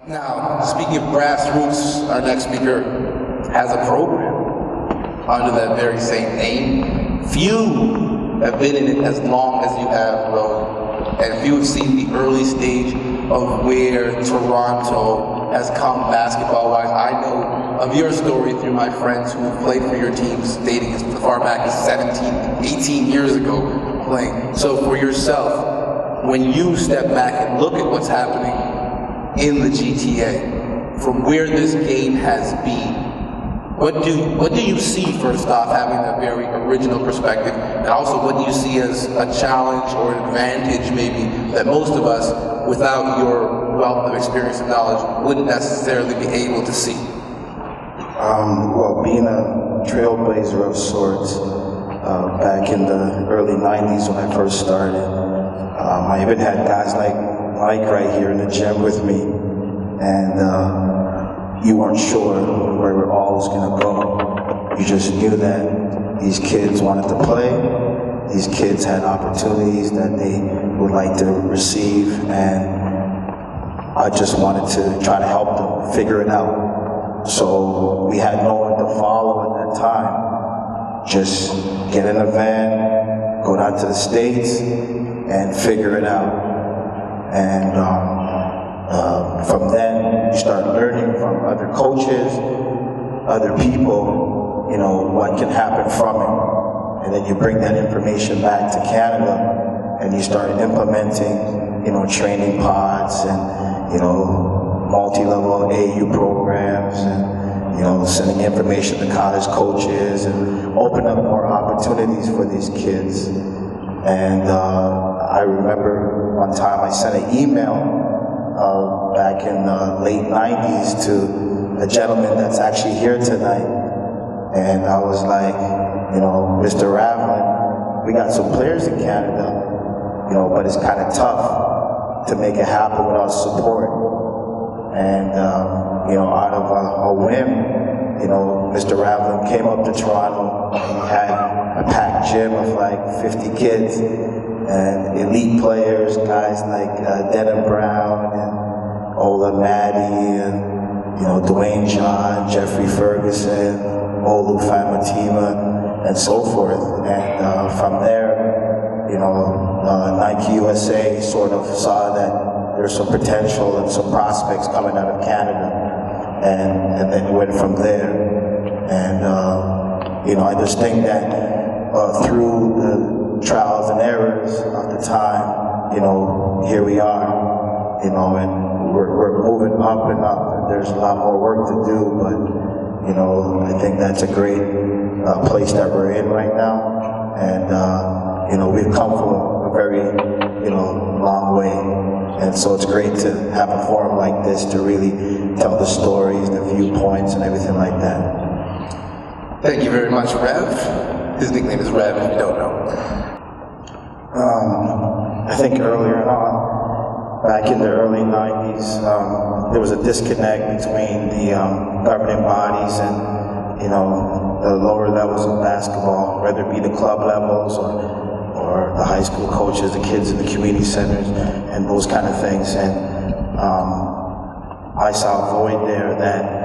Now, speaking of Grassroots, our next speaker has a program under that very same name. Few have been in it as long as you have, Will, and few have seen the early stage of where Toronto has come basketball-wise. I know of your story through my friends who played for your teams dating as far back as 17, 18 years ago playing. So for yourself, when you step back and look at what's happening in the GTA, from where this game has been, what do you see, first off, having that very original perspective, and also what do you see as a challenge or an advantage maybe that most of us, without your wealth of experience and knowledge, wouldn't necessarily be able to see? Well, being a trailblazer of sorts, back in the early 90s when I first started, I even had guys like Mike right here in the gym with me, and you weren't sure where we're always going to go. You just knew that these kids wanted to play, these kids had opportunities that they would like to receive, and I just wanted to try to help them figure it out. So we had no one to follow at that time. Just get in a van, go down to the States, and figure it out. And from then, you start learning from other coaches, other people, you know, what can happen from it. And then you bring that information back to Canada, and you start implementing, you know, training pods and, you know, multi-level AU programs, and, you know, sending information to college coaches and open up more opportunities for these kids. And I remember one time I sent an email back in the late 90s to a gentleman that's actually here tonight. And I was like, you know, Mr. Ravlin, we got some players in Canada, you know, but it's kind of tough to make it happen without support. And, you know, out of a whim, you know, Mr. Ravlin came up to Toronto, and he had a packed gym of like 50 kids, and elite players, guys like Denham Brown and Ola Maddie, and, you know, Dwayne John, Jeffrey Ferguson, Olu Famatima, and so forth. And from there, you know, Nike USA sort of saw that there's some potential and some prospects coming out of Canada, and then went from there. And you know, I just think that through the trials and errors of the time, you know, here we are, you know, and we're moving up and up, and there's a lot more work to do, but, you know, I think that's a great place that we're in right now. And, you know, we've come from a very, you know, long way. And so it's great to have a forum like this to really tell the stories, the viewpoints, and everything like that. Thank you very much, Rev. His nickname is Rev, if you don't know. I think earlier on, back in the early 90s, there was a disconnect between the governing bodies and, you know, the lower levels of basketball, whether it be the club levels or the high school coaches, the kids in the community centers, and those kind of things. And I saw a void there that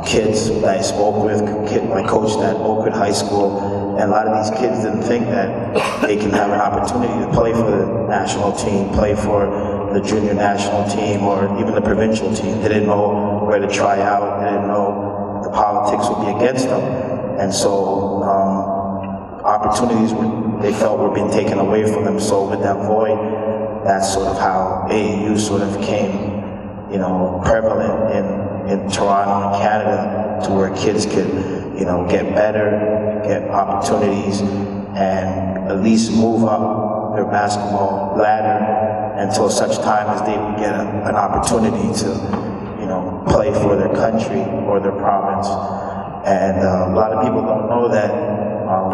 kids that I spoke with, I coached at Oakwood High School, and a lot of these kids didn't think that they can have an opportunity to play for the national team, play for the junior national team, or even the provincial team. They didn't know where to try out, they didn't know the politics would be against them. And so opportunities they felt were being taken away from them. So with that void, that's sort of how AAU sort of became, you know, prevalent in Toronto and Canada, to where kids could, you know, get better, get opportunities, and at least move up their basketball ladder until such time as they would get an opportunity to, you know, play for their country or their province. And a lot of people don't know that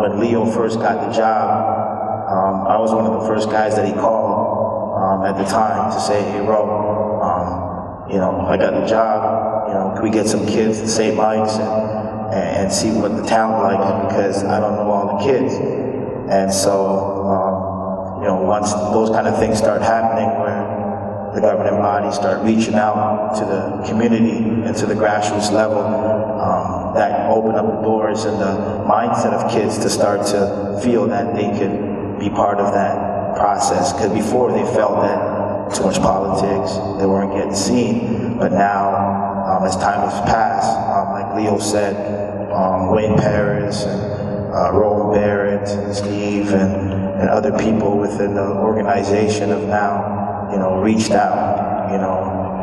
when Leo first got the job, I was one of the first guys that he called at the time to say, hey, Ro, you know, I got the job, you know, can we get some kids to St. Mike's and see what the town likes, because I don't know all the kids. And so, you know, once those kind of things start happening where, the governing bodies start reaching out to the community and to the grassroots level, that open up the doors and the mindset of kids to start to feel that they could be part of that process. Because before they felt that too much politics, they weren't getting seen. But now, as time has passed, like Leo said, Wayne Paris and Roland Barrett and Steve and other people within the organization have now, reached out.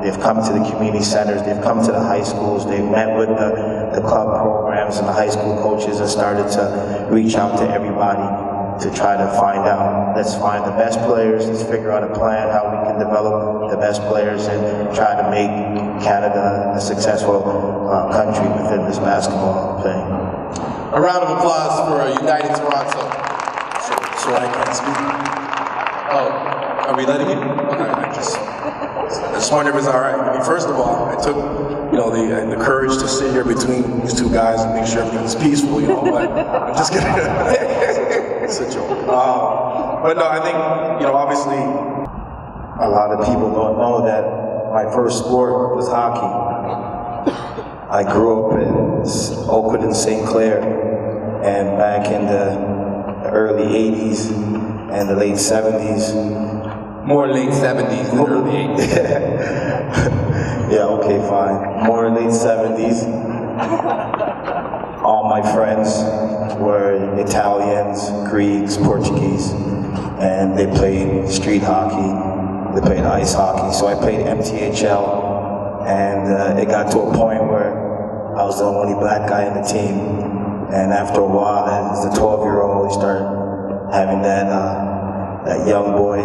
They've come to the community centers, they've come to the high schools, they've met with the club programs and the high school coaches and started to reach out to everybody to try to find out, let's find the best players, let's figure out a plan how we can develop the best players and try to make Canada a successful country within this basketball thing. A round of applause for United Toronto. So I can't speak. Oh, are we letting you? Okay, I just wonder if it's all right. I mean, first of all, I took, the courage to sit here between these two guys and make sure everything's peaceful, but I'm just kidding. It's a joke. But no, I think, obviously, a lot of people don't know that my first sport was hockey. I grew up in Oakwood and St. Clair, and back in the early 80s and the late 70s. More late 70s than early 80s. Yeah, okay, fine. More late 70s. All my friends were Italians, Greeks, Portuguese, and they played street hockey, they played ice hockey. So I played MTHL, and it got to a point where I was the only black guy in the team. And after a while, as a 12-year-old, you start having that young boy,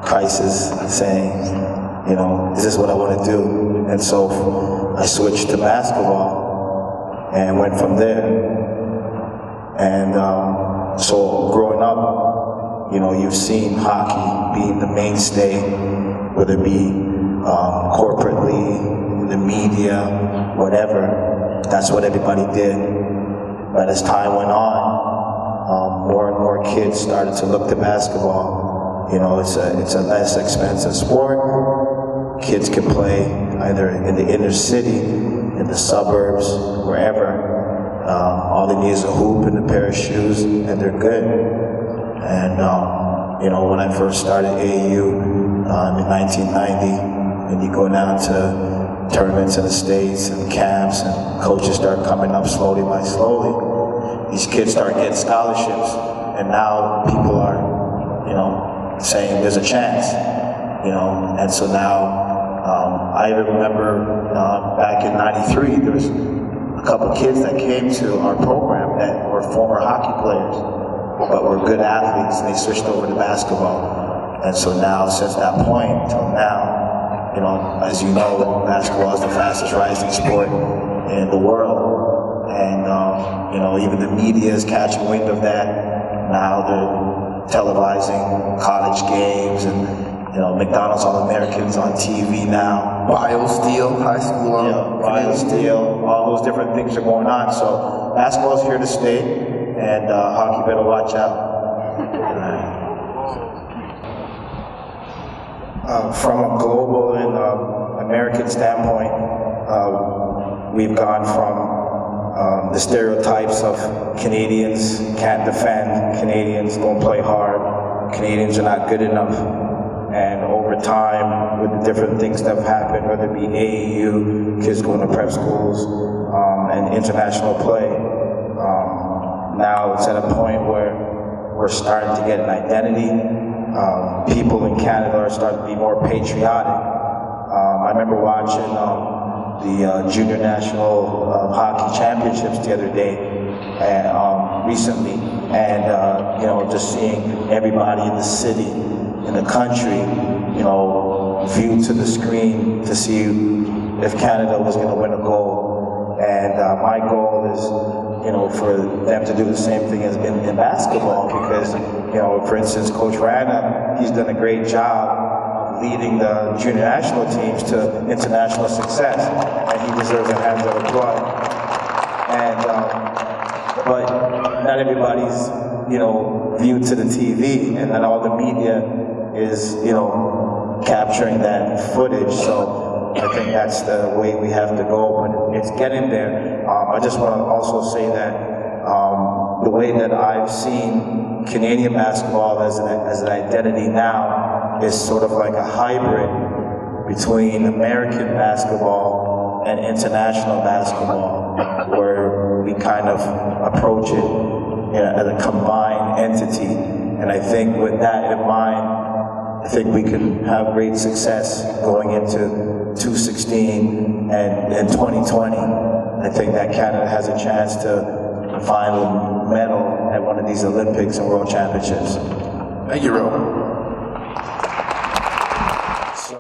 crisis, saying, is this what I want to do? And so I switched to basketball and went from there. And so growing up, you've seen hockey being the mainstay, whether it be corporately, the media, whatever. That's what everybody did. But as time went on, more and more kids started to look to basketball. It's a less expensive sport. Kids can play either in the inner city, in the suburbs, wherever. All they need is a hoop and a pair of shoes, and they're good. And when I first started AAU in 1990, and you go down to tournaments in the States and camps, and coaches start coming up slowly by slowly. These kids start getting scholarships, and now people are, saying there's a chance, and so now I remember back in '93 there was a couple kids that came to our program that were former hockey players, but were good athletes, and they switched over to basketball. And so now, since that point till now, as you know, basketball is the fastest rising sport in the world, and even the media is catching wind of that. Now they're televising college games, and McDonald's All-Americans on TV now. BioSteel, high school. Yeah, BioSteel, all those different things are going on. So basketball's here to stay, and hockey better watch out. From a global and American standpoint, we've gone from the stereotypes of Canadians can't defend, Canadians don't play hard, Canadians are not good enough. And over time, with the different things that have happened, whether it be AAU, kids going to prep schools, and international play, now it's at a point where we're starting to get an identity. People in Canada are starting to be more patriotic. I remember watching the Junior National Hockey Championships the other day, recently, and just seeing everybody in the city, in the country, viewed to the screen to see if Canada was going to win a goal. And my goal is, for them to do the same thing as in basketball, because, for instance, Coach Rana, he's done a great job leading the junior national teams to international success, and he deserves a hand of applause. And but not everybody's viewed to the TV, and not all the media is, you know, capturing that footage. So I think that's the way we have to go, but it's getting there. I just want to also say that the way that I've seen Canadian basketball as an identity now is sort of like a hybrid between American basketball and international basketball, where we kind of approach it as a combined entity. And I think with that in mind, I think we can have great success going into 2016 and 2020. I think that Canada has a chance to find a medal at one of these Olympics and World Championships. Thank you, Ro.